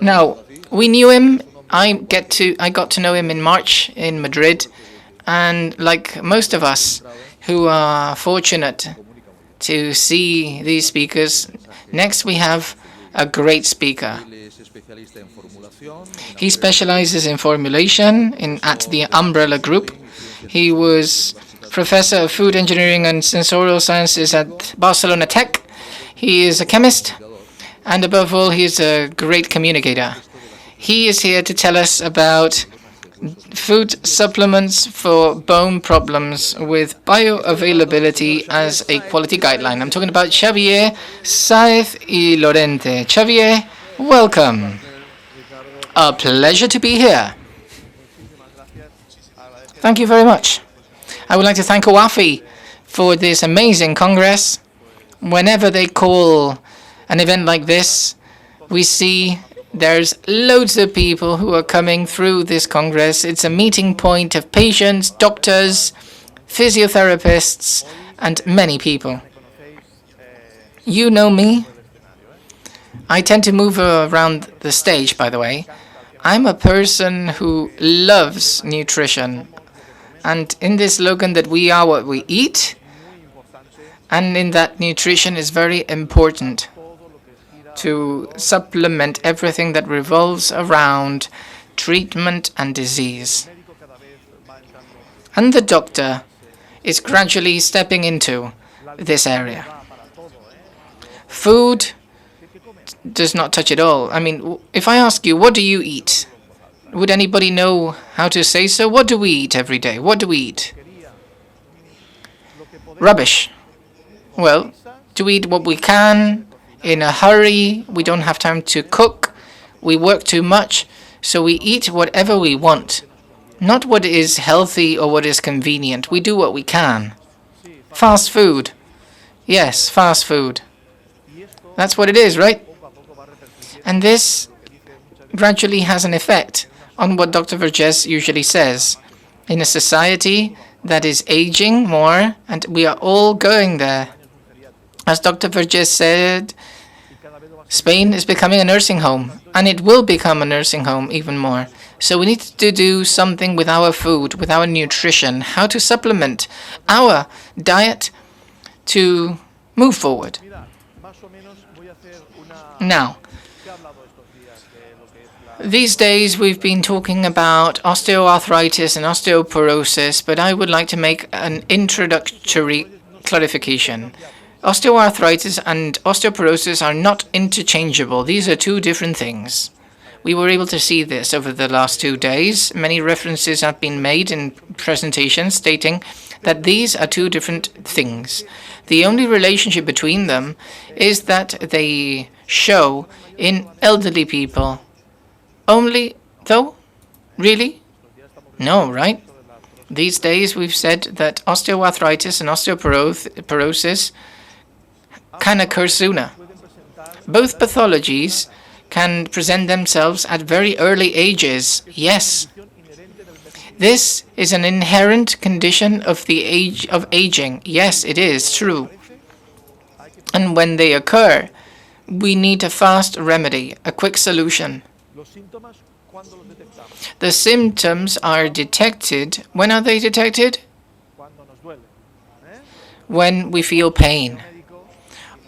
Now, we knew him. I got to know him in March in Madrid, and like most of us who are fortunate to see these speakers, next we have a great speaker. He specializes in formulation at the Umbrella Group. He was professor of food engineering and sensorial sciences at Barcelona Tech. He is a chemist, and above all, he is a great communicator. He is here to tell us about food supplements for bone problems with bioavailability as a quality guideline. I'm talking about Xavier Sàez y Lorente. Xavier, welcome. A pleasure to be here. Thank you very much. I would like to thank OAFI for this amazing congress. Whenever they call an event like this, we see there's loads of people who are coming through this congress. It's a meeting point of patients, doctors, physiotherapists, and many people. You know me. I tend to move around the stage, by the way. I'm a person who loves nutrition. And in this slogan that we are what we eat, and in that nutrition is very important to supplement everything that revolves around treatment and disease. And the doctor is gradually stepping into this area. Food does not touch it all. I mean, if I ask you, what do you eat? Would anybody know how to say so? What do we eat every day? What do we eat? Rubbish. Well, do we eat what we can in a hurry? We don't have time to cook. We work too much, so we eat whatever we want. Not what is healthy or what is convenient. We do what we can. Fast food. Yes, fast food. That's what it is, right? And this gradually has an effect on what Dr. Vergés usually says. In a society that is aging more, and we are all going there. As Dr. Vergés said, Spain is becoming a nursing home, and it will become a nursing home even more. So we need to do something with our food, with our nutrition, how to supplement our diet to move forward. Now, these days we've been talking about osteoarthritis and osteoporosis, but I would like to make an introductory clarification. Osteoarthritis and osteoporosis are not interchangeable. These are two different things. We were able to see this over the last 2 days. Many references have been made in presentations stating that these are two different things. The only relationship between them is that they show in elderly people. Only, though? Really? No, right? These days we've said that osteoarthritis and osteoporosis can occur sooner. Both pathologies can present themselves at very early ages, yes. This is an inherent condition of the age of aging. Yes, it is true. And when they occur, we need a fast remedy, a quick solution. The symptoms are detected. When are they detected? When we feel pain.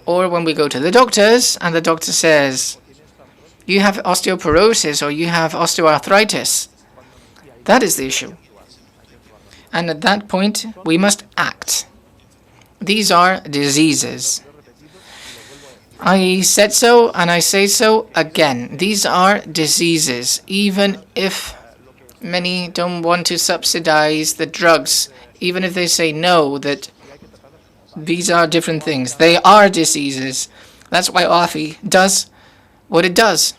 Or when we go to the doctors and the doctor says, you have osteoporosis or you have osteoarthritis. That is the issue. And at that point, we must act. These are diseases. I said so, and I say so again. These are diseases, even if many don't want to subsidize the drugs, even if they say no, that these are different things. They are diseases. That's why OAFI does what it does.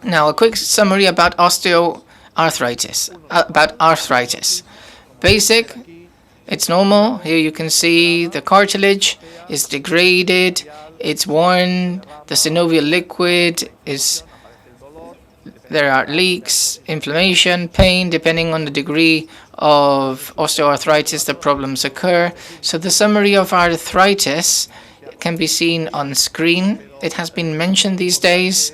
Now, a quick summary about osteoarthritis, arthritis. Basic, it's normal. Here you can see the cartilage is degraded, it's worn, the synovial liquid is, there are leaks, inflammation, pain, depending on the degree of osteoarthritis, the problems occur. So the summary of arthritis can be seen on screen. It has been mentioned these days,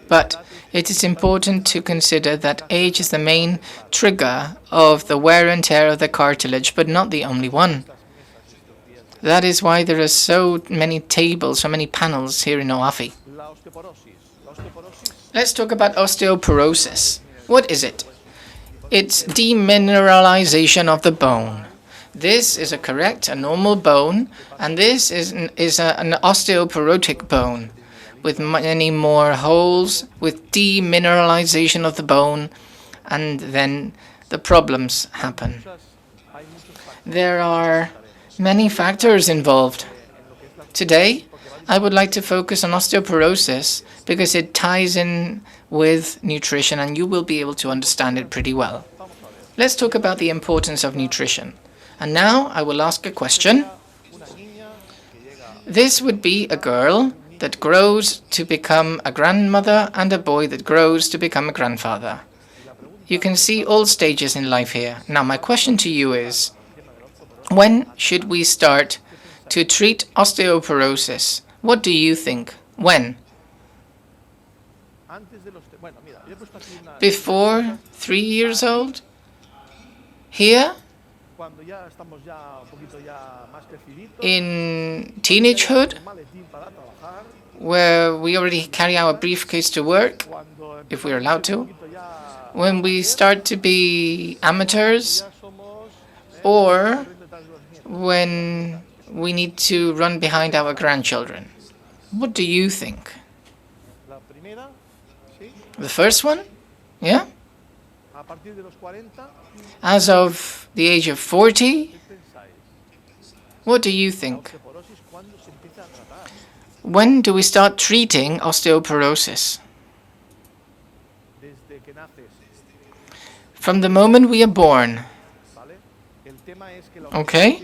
but it is important to consider that age is the main trigger of the wear and tear of the cartilage, but not the only one. That is why there are so many tables, so many panels here in OAFI. Let's talk about osteoporosis. What is it? It's demineralization of the bone. This is a normal bone, and this is an osteoporotic bone with many more holes, with demineralization of the bone, and then the problems happen. There are many factors involved. Today, I would like to focus on osteoporosis because it ties in with nutrition and you will be able to understand it pretty well. Let's talk about the importance of nutrition. And now I will ask a question. This would be a girl that grows to become a grandmother and a boy that grows to become a grandfather. You can see all stages in life here. Now my question to you is, when should we start to treat osteoporosis? What do you think? When? Before 3 years old? Here? In teenagehood? Where we already carry our briefcase to work, if we're allowed to? When we start to be amateurs? Or when we need to run behind our grandchildren? What do you think? The first one? Yeah? As of the age of 40? What do you think? When do we start treating osteoporosis? From the moment we are born. Okay?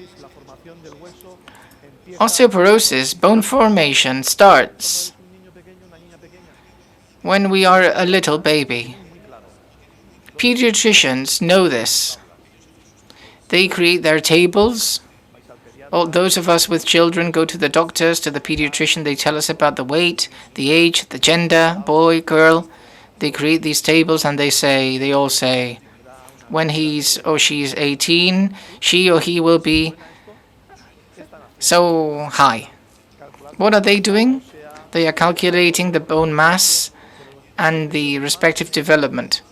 Osteoporosis, bone formation, starts when we are a little baby. Pediatricians know this. They create their tables. All those of us with children go to the doctors, to the pediatrician. They tell us about the weight, the age, the gender, boy, girl. They create these tables and they all say, when he's or she's 18, she or he will be so high. What are they doing? They are calculating the bone mass and the respective development.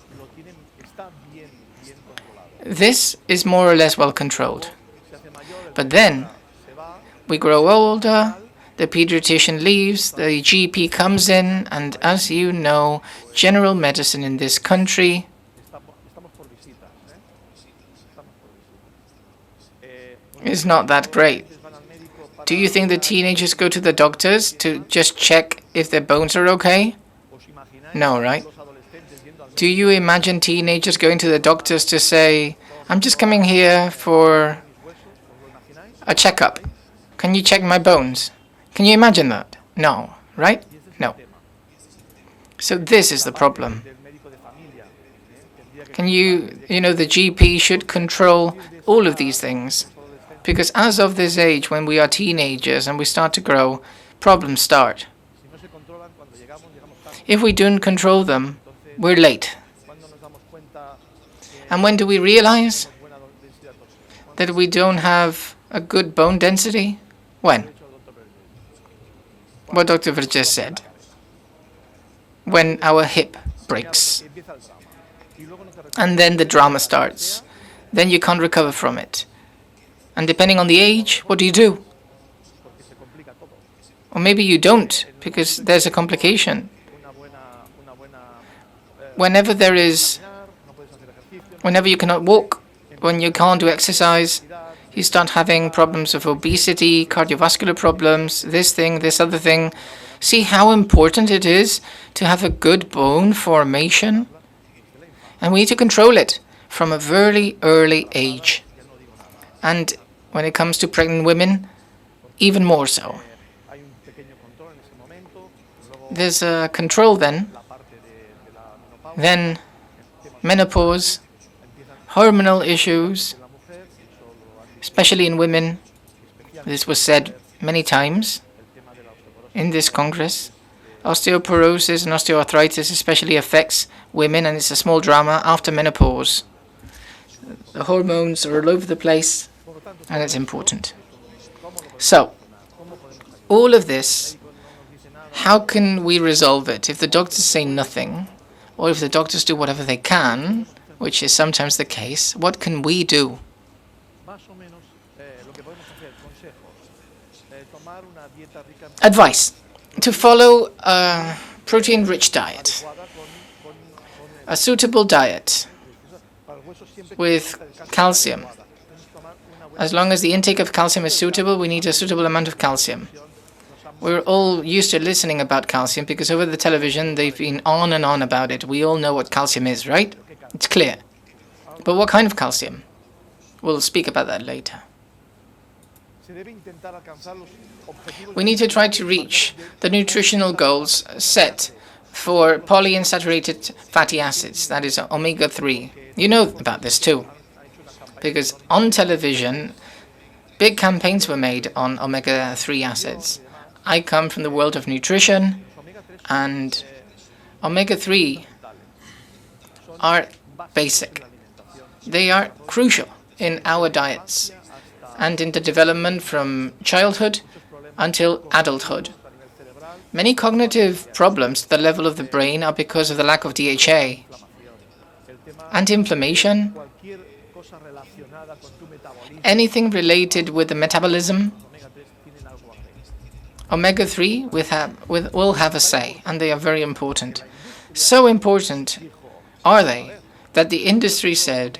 This is more or less well controlled. But then we grow older, the pediatrician leaves, the GP comes in, and as you know, general medicine in this country is not that great. Do you think the teenagers go to the doctors to just check if their bones are okay? No, right? Do you imagine teenagers going to the doctors to say, I'm just coming here for a checkup. Can you check my bones? Can you imagine that? No, right? No. So this is the problem. The GP should control all of these things. Because as of this age, when we are teenagers and we start to grow, problems start. If we don't control them, we're late. And when do we realize that we don't have a good bone density? When? What Dr. Verges said. When our hip breaks. And then the drama starts. Then you can't recover from it. And depending on the age, what do? Or maybe you don't, because there's a complication. Whenever you cannot walk, when you can't do exercise, you start having problems of obesity, cardiovascular problems, this thing, this other thing. See how important it is to have a good bone formation? And we need to control it from a very early age. And when it comes to pregnant women, even more so. There's a control then menopause, hormonal issues, especially in women. This was said many times in this Congress. Osteoporosis and osteoarthritis especially affects women, and it's a small drama after menopause. The hormones are all over the place, and it's important. So, all of this, how can we resolve it? If the doctors say nothing, or if the doctors do whatever they can, which is sometimes the case, what can we do? Advice: to follow a protein-rich diet, a suitable diet with calcium. As long as the intake of calcium is suitable, we need a suitable amount of calcium. We're all used to listening about calcium because over the television they've been on and on about it. We all know what calcium is, right? It's clear. But what kind of calcium? We'll speak about that later. We need to try to reach the nutritional goals set for polyunsaturated fatty acids, that is omega-3. You know about this too, because on television, big campaigns were made on omega-3 acids. I come from the world of nutrition, and omega-3 are basic. They are crucial in our diets and in the development from childhood until adulthood. Many cognitive problems at the level of the brain are because of the lack of DHA. And inflammation, anything related with the metabolism, omega-3 will have a say, and they are very important. So important are they that the industry said,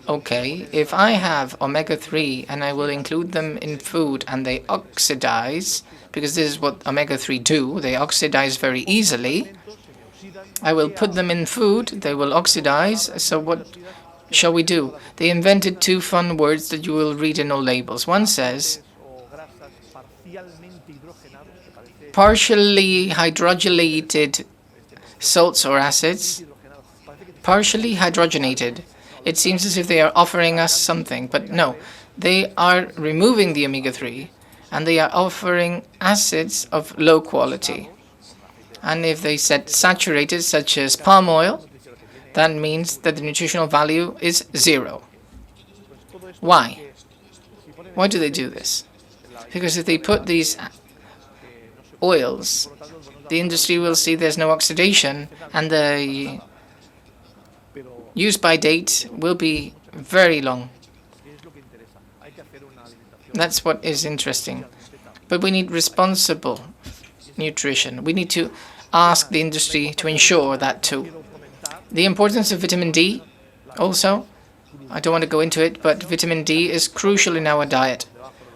okay, if I have omega-3 and I will include them in food and they oxidize, because this is what omega-3 do, they oxidize very easily, I will put them in food, they will oxidize, so what shall we do? They invented two fun words that you will read in all labels. One says, partially hydrogenated salts or acids, partially hydrogenated. It seems as if they are offering us something, but no. They are removing the omega-3, and they are offering acids of low quality. And if they said saturated, such as palm oil, that means that the nutritional value is 0. Why? Why do they do this? Because if they put these oils, the industry will see there's no oxidation, and the use-by date will be very long. That's what is interesting. But we need responsible nutrition. We need to ask the industry to ensure that too. The importance of vitamin D also, I don't want to go into it, but vitamin D is crucial in our diet.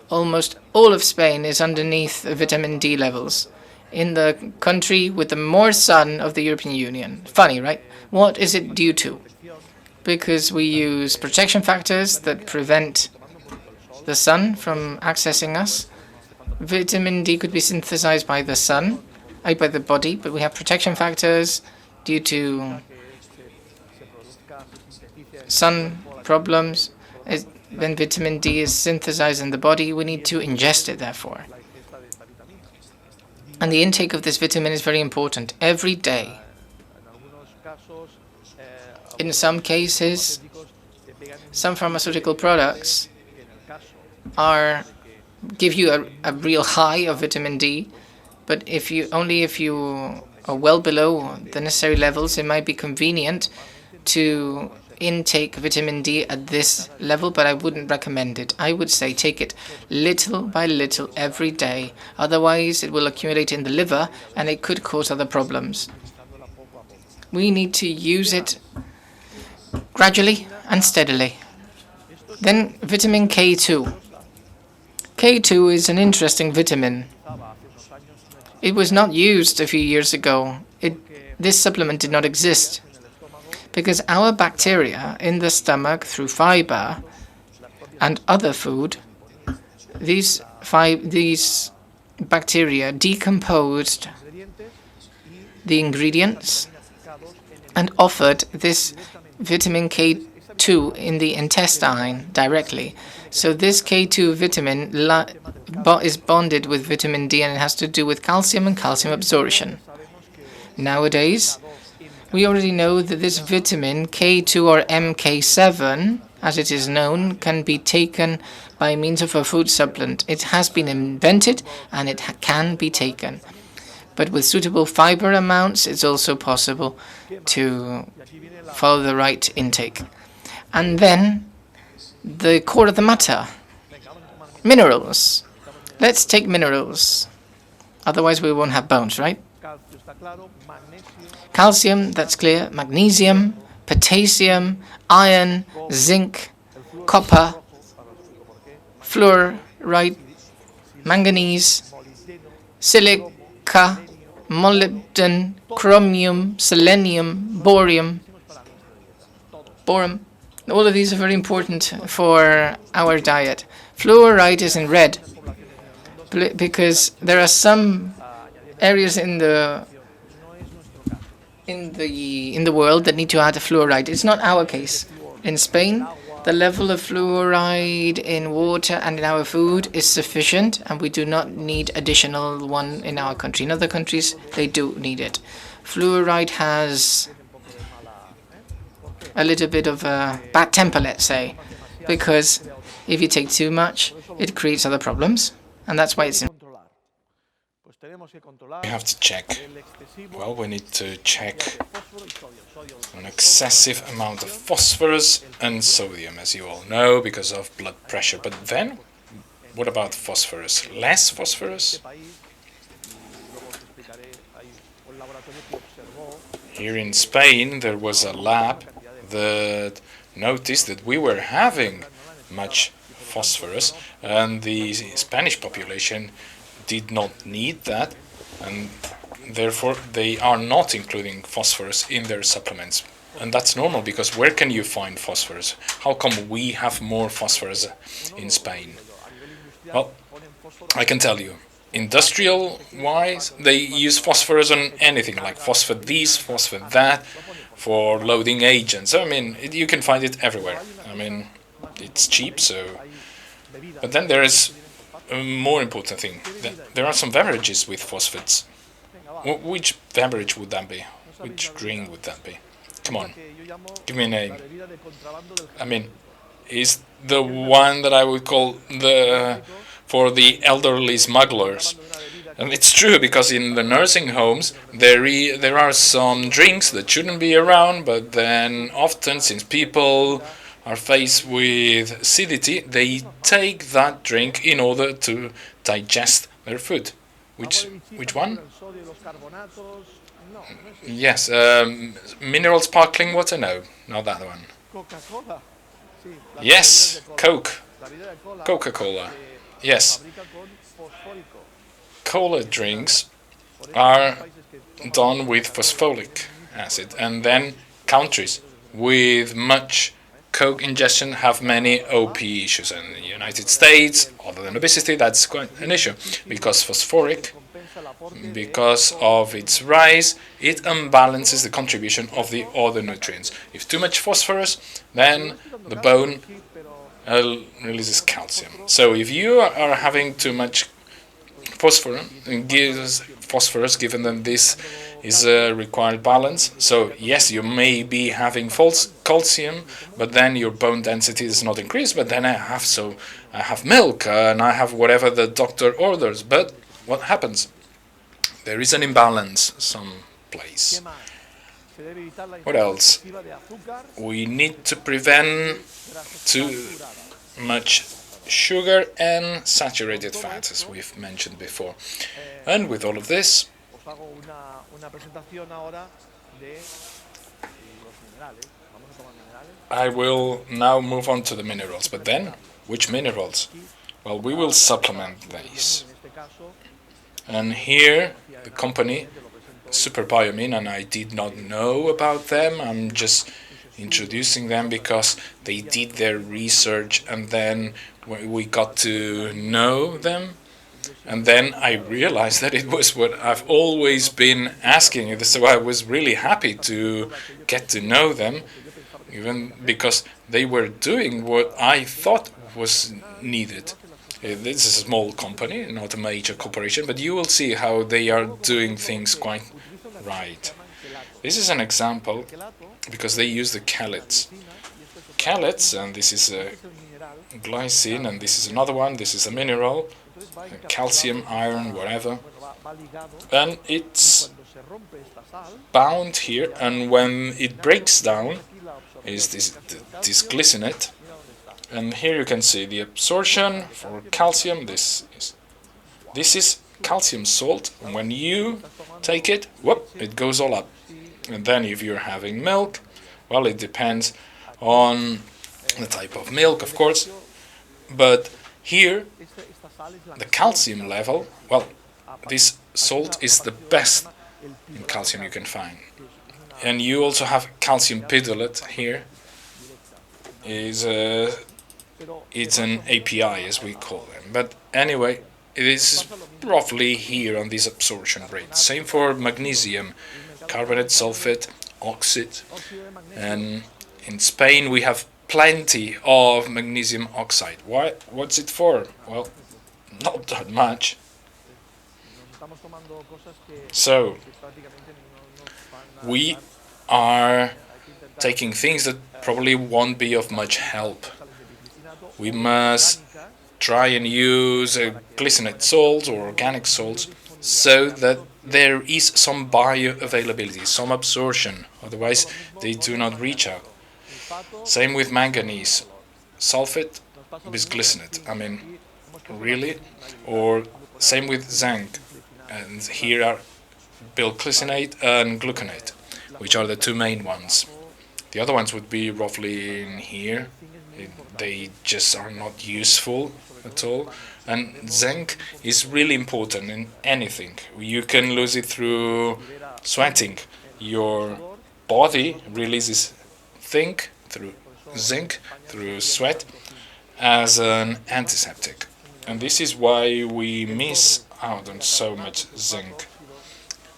Almost all of Spain is underneath vitamin D levels, in the country with the more sun of the European Union. Funny, right? What is it due to? Because we use protection factors that prevent the sun from accessing us. Vitamin D could be synthesized by the sun, by the body, but we have protection factors due to sun problems. When vitamin D is synthesized in the body, we need to ingest it, therefore. And the intake of this vitamin is very important, every day. In some cases, some pharmaceutical products give you a real high of vitamin D, but if you are well below the necessary levels, it might be convenient to intake vitamin D at this level, but I wouldn't recommend it. I would say take it little by little every day. Otherwise, it will accumulate in the liver and it could cause other problems. We need to use it gradually and steadily. Then vitamin K2. K2 is an interesting vitamin. It was not used a few years ago. This supplement did not exist because our bacteria in the stomach, through fiber and other food, these bacteria decomposed the ingredients and offered this vitamin K2 in the intestine directly. So this K2 vitamin is bonded with vitamin D, and it has to do with calcium and calcium absorption. Nowadays, we already know that this vitamin K2 or MK7, as it is known, can be taken by means of a food supplement. It has been invented and it can be taken. But with suitable fiber amounts, it's also possible to follow the right intake. And then the core of the matter, minerals. Let's take minerals. Otherwise, we won't have bones, right? Calcium, that's clear. Magnesium, potassium, iron, zinc, copper, fluoride, manganese, silica, molybdenum, chromium, selenium, boron. All of these are very important for our diet. Fluoride is in red because there are some areas in the world that need to add fluoride. It's not our case. In Spain, the level of fluoride in water and in our food is sufficient, and we do not need additional one in our country. In other countries, they do need it. Fluoride has a little bit of a bad temper, let's say, because if you take too much, it creates other problems, and that's why it's We have to check. Well, we need to check an excessive amount of phosphorus and sodium, as you all know, because of blood pressure. But then, what about phosphorus? Less phosphorus? Here in Spain, there was a lab that noticed that we were having much phosphorus, and the Spanish population did not need that, and therefore they are not including phosphorus in their supplements. And that's normal, because where can you find phosphorus? How come we have more phosphorus in Spain? Well, I can tell you, industrial-wise, they use phosphorus on anything, like phosphor this, phosphor that, for loading agents. I mean, you can find it everywhere. I mean, it's cheap, so... But then there is a more important thing. There are some beverages with phosphates. Which beverage would that be? Which drink would that be? Come on, give me a name. I mean, is the one that I would call for the elderly smugglers. And it's true, because in the nursing homes there are some drinks that shouldn't be around, but then often, since people are faced with acidity, they take that drink in order to digest their food. Which one? Yes, mineral sparkling water? No, not that one. Yes, Coca-Cola. Yes. Cola drinks are done with phosphoric acid, and then countries with much Coke ingestion have many OP issues. In the United States, other than obesity, that's quite an issue, because phosphoric, because of its rise, it unbalances the contribution of the other nutrients. If too much phosphorus, then the bone releases calcium. So if you are having too much phosphorus, given that this is a required balance, so yes, you may be having false calcium, but then your bone density is not increased. But then I have milk and I have whatever the doctor orders. But what happens? There is an imbalance someplace. What else? We need to prevent too much sugar and saturated fats, as we've mentioned before. And with all of this, I will now move on to the minerals. But then, which minerals? Well, we will supplement these. And here, the company, Super Biomine, and I did not know about them. I'm just introducing them because they did their research, and then we got to know them. And then I realized that it was what I've always been asking. So I was really happy to get to know them, even because they were doing what I thought was needed. This is a small company, not a major corporation, but you will see how they are doing things quite right. This is an example because they use the chelates. Chelates, and this is a glycine, and this is another one, this is a mineral, calcium, iron, whatever, and it's bound here, and when it breaks down is this glycinate, and here you can see the absorption for calcium. This is calcium salt, and when you take it, whoop, it goes all up. And then if you're having milk, well, it depends on the type of milk, of course, but here the calcium level, well, this salt is the best in calcium you can find. And you also have calcium pedolate here. It's an API, as we call them. But anyway, it is roughly here on this absorption rate. Same for magnesium, carbonate, sulfate, oxide. And in Spain we have plenty of magnesium oxide. What's it for? Well, not that much. So we are taking things that probably won't be of much help. We must try and use glycinate salts or organic salts so that there is some bioavailability, some absorption, otherwise they do not reach out. Same with manganese, sulfate with glycinate, I mean, really? Or same with zinc, and here are bilglycinate and gluconate, which are the two main ones. The other ones would be roughly in here. They just are not useful at all. And zinc is really important in anything. You can lose it through sweating. Your body releases zinc through sweat as an antiseptic. And this is why we miss out on so much zinc.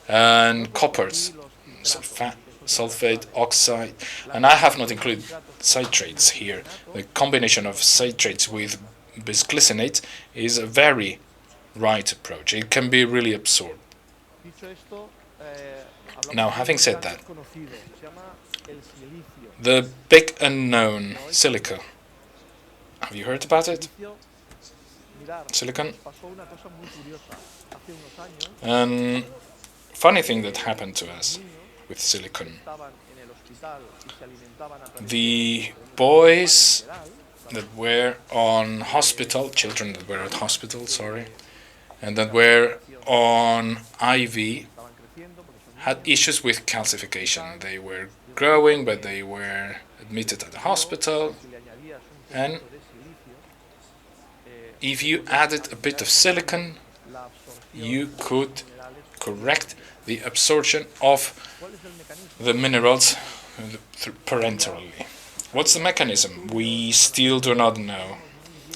And coppers, sulfate, oxide, and I have not included citrates here. The combination of citrates with bisglycinate is a very right approach. It can be really absorbed. Now, having said that, the big unknown, silica. Have you heard about it? Silicon? And funny thing that happened to us with silicon. The boys that were on hospital, children that were at hospital, sorry, and that were on IV had issues with calcification. They were growing, but they were admitted at the hospital, and if you added a bit of silicon, you could correct the absorption of the minerals parenterally. What's the mechanism? We still do not know.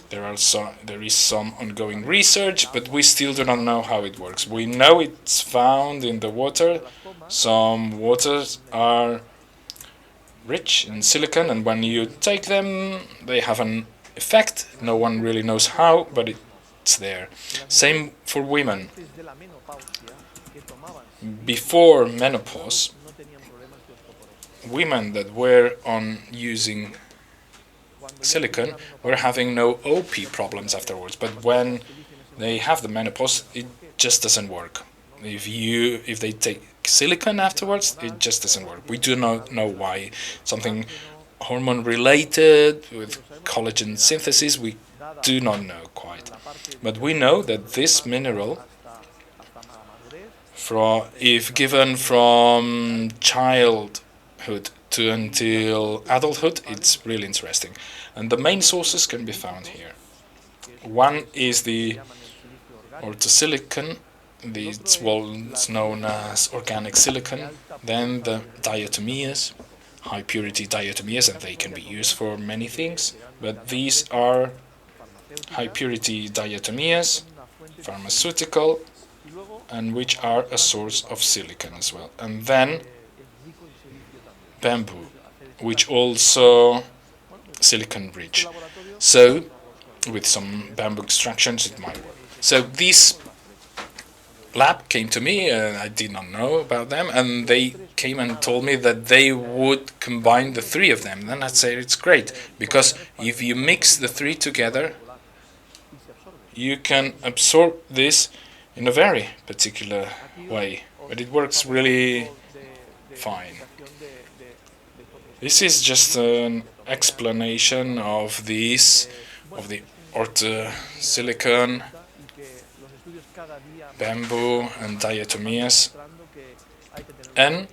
There is some ongoing research, but we still do not know how it works. We know it's found in the water. Some waters are rich in silicon, and when you take them, they have an effect. No one really knows how, but it's there. Same for women. Before menopause, women that were on using silicon were having no OP problems afterwards, but when they have the menopause, it just doesn't work. If they take silicon afterwards, it just doesn't work. We do not know why. Something hormone related with collagen synthesis, we do not know quite. But we know that this mineral, if given from childhood to until adulthood, it's really interesting. And the main sources can be found here. One is the orthosilicon, it's known as organic silicon. Then the diatomeas, high purity diatomeas, and they can be used for many things. But these are high purity diatomeas, pharmaceutical, and which are a source of silicon as well. And then bamboo, which also silicon rich. So with some bamboo extractions, it might work. So this lab came to me, I did not know about them, and they came and told me that they would combine the three of them. Then I'd say it's great, because if you mix the three together, you can absorb this in a very particular way, but it works really fine. This is just an explanation of these, of the orthosilicon, bamboo, and diatomeas, and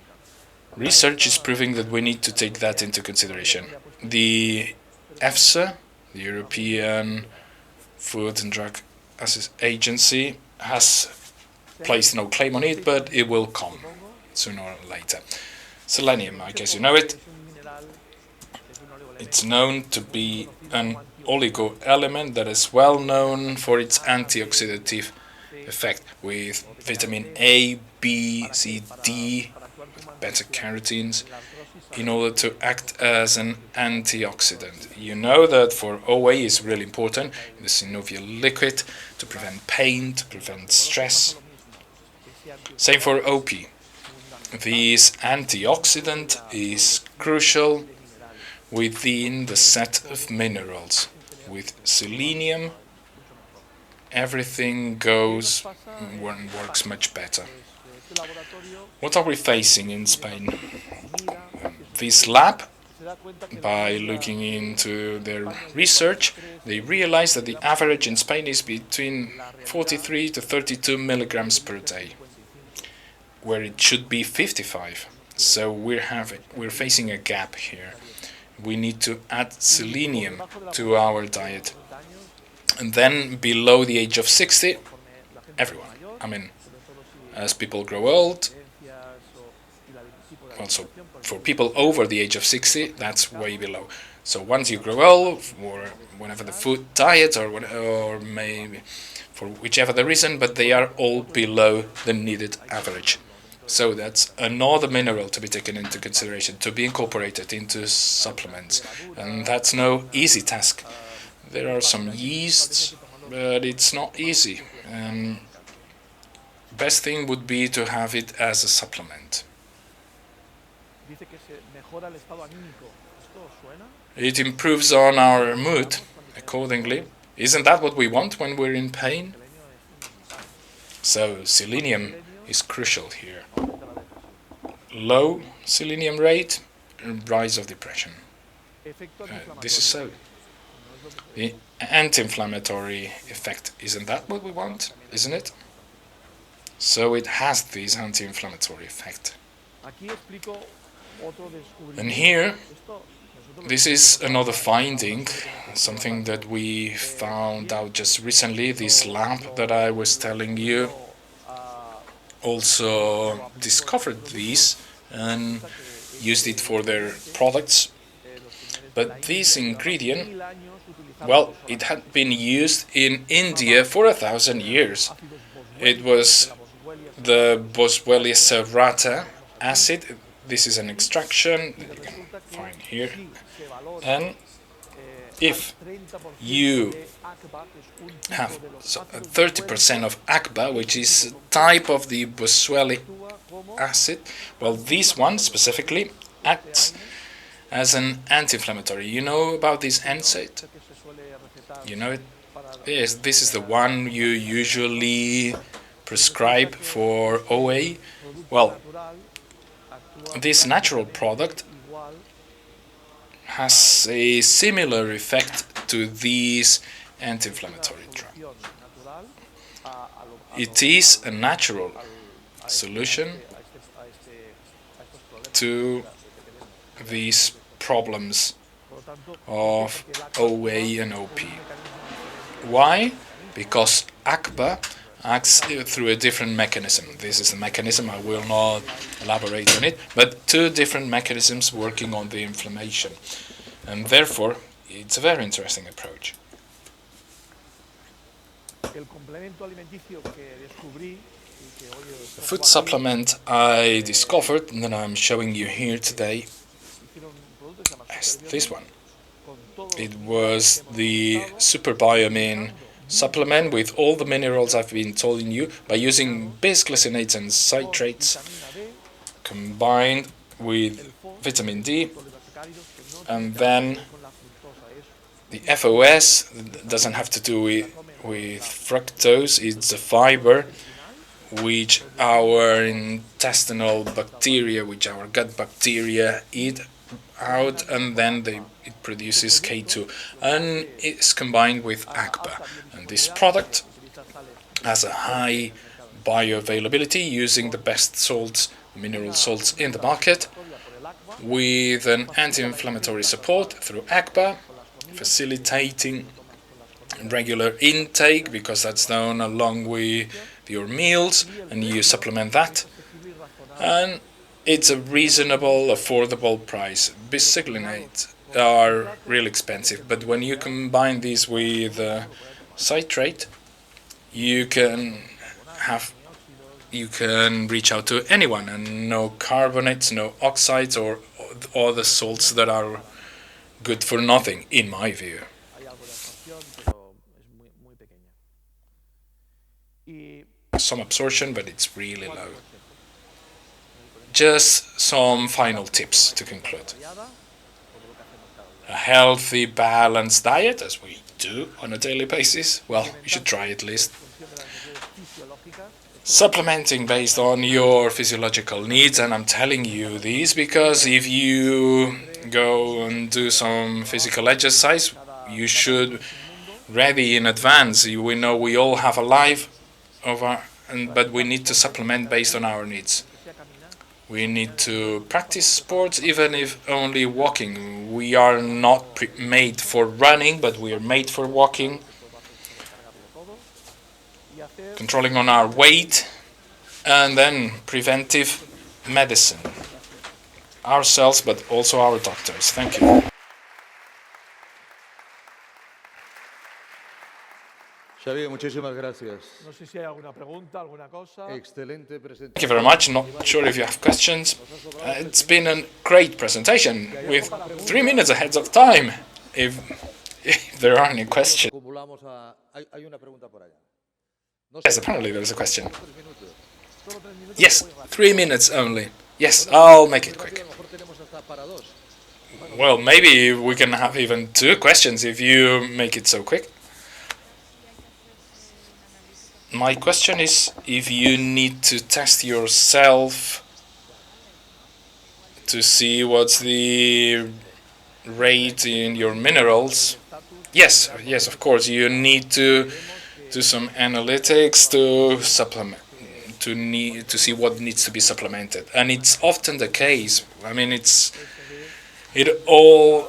research is proving that we need to take that into consideration. The EFSA, the European Food and Drug Agency, has placed no claim on it, but it will come sooner or later. Selenium, I guess you know it. It's known to be an oligo element that is well known for its antioxidative effect, with vitamin A, B, C, D, with beta-carotenes, in order to act as an antioxidant. You know that for OA is really important in the synovial liquid to prevent pain, to prevent stress. Same for OP. This antioxidant is crucial within the set of minerals. With selenium, everything goes and works much better. What are we facing in Spain? This lab, by looking into their research, they realized that the average in Spain is between 43 to 32 milligrams per day, where it should be 55. So we're facing a gap here. We need to add selenium to our diet. And then below the age of 60, everyone. I mean, as people grow old, also for people over the age of 60, that's way below. So once you grow old, or whenever the food diet, or maybe for whichever the reason, but they are all below the needed average. So that's another mineral to be taken into consideration, to be incorporated into supplements. And that's no easy task. There are some yeasts, but it's not easy. Best thing would be to have it as a supplement. It improves on our mood accordingly. Isn't that what we want when we're in pain? So selenium is crucial here. Low selenium rate, rise of depression. This is so. The anti-inflammatory effect, isn't that what we want? Isn't it? So it has this anti-inflammatory effect. And here, this is another finding, something that we found out just recently. This lab that I was telling you also discovered this and used it for their products. But this ingredient, well, it had been used in India for 1,000 years. It was the Boswellia serrata acid. This is an extraction that you can find here. And if you have 30% of ACBA, which is a type of the boswellic acid, well, this one specifically acts as an anti-inflammatory. You know about this NSAID? You know it? Yes, this is the one you usually prescribe for OA. Well, this natural product has a similar effect to these anti-inflammatory drugs. It is a natural solution to these problems of OA and OP. Why? Because ACBA acts through a different mechanism. This is the mechanism, I will not elaborate on it, but two different mechanisms working on the inflammation. And therefore, it's a very interesting approach. The food supplement I discovered and that I'm showing you here today is this one. It was the Super Bioamine supplement with all the minerals I've been telling you by using bisglycinates and citrates combined with vitamin D, and then the FOS doesn't have to do with fructose. It's a fiber which our intestinal bacteria, which our gut bacteria eat out, and then it produces K2, and it's combined with ACPA. And this product has a high bioavailability using the best salts, mineral salts in the market, with an anti-inflammatory support through ACPA, facilitating regular intake because that's done along with your meals, and you supplement that. And it's a reasonable, affordable price. Bisglycinates are really expensive, but when you combine these with citrate, you can reach out to anyone, and no carbonates, no oxides, or other salts that are good for nothing, in my view. Some absorption, but it's really low. Just some final tips to conclude. A healthy, balanced diet, as we do on a daily basis. Well, you should try at least. Supplementing based on your physiological needs, and I'm telling you these because if you go and do some physical exercise, you should ready in advance. We know we all have a life but we need to supplement based on our needs. We need to practice sports, even if only walking. We are not made for running, but we are made for walking. Controlling on our weight, and then preventive medicine. Ourselves, but also our doctors. Thank you. Xavier, muchísimas gracias. Thank you very much. Not sure if you have questions. It's been a great presentation with 3 minutes ahead of time. If there are any questions. Yes, apparently there's a question. Yes, 3 minutes only. Yes, I'll make it quick. Well, maybe we can have even 2 questions if you make it so quick. My question is, if you need to test yourself to see what's the rate in your minerals. Yes, of course, you need to do some analytics to supplement, to see what needs to be supplemented, and it's often the case. I mean, it's all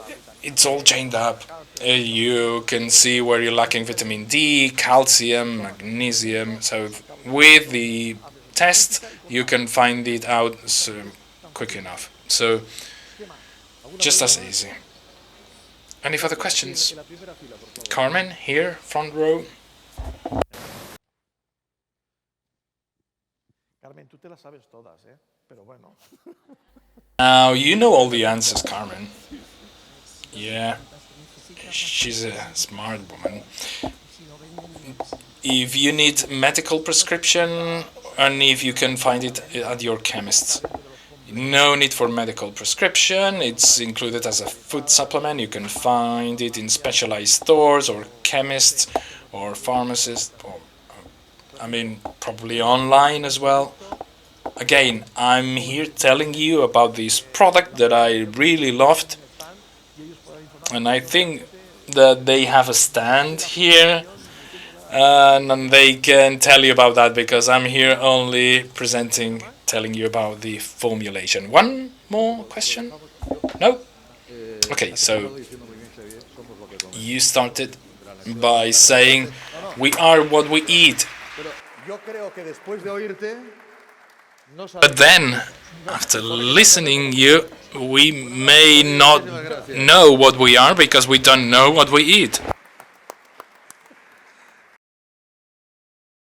chained up. You can see where you're lacking vitamin D, calcium, magnesium. So with the test, you can find it out quick enough. So just as easy. Any further questions? Carmen, here, front row. Now, you know all the answers, Carmen. Yeah, she's a smart woman. If you need medical prescription, and if you can find it at your chemist's. No need for medical prescription. It's included as a food supplement. You can find it in specialized stores or chemists or pharmacists, or probably online as well. Again, I'm here telling you about this product that I really loved, and I think that they have a stand here, and they can tell you about that because I'm here only telling you about the formulation. One more question? No? Okay, so you started by saying we are what we eat. But then, after listening you, we may not know what we are because we don't know what we eat.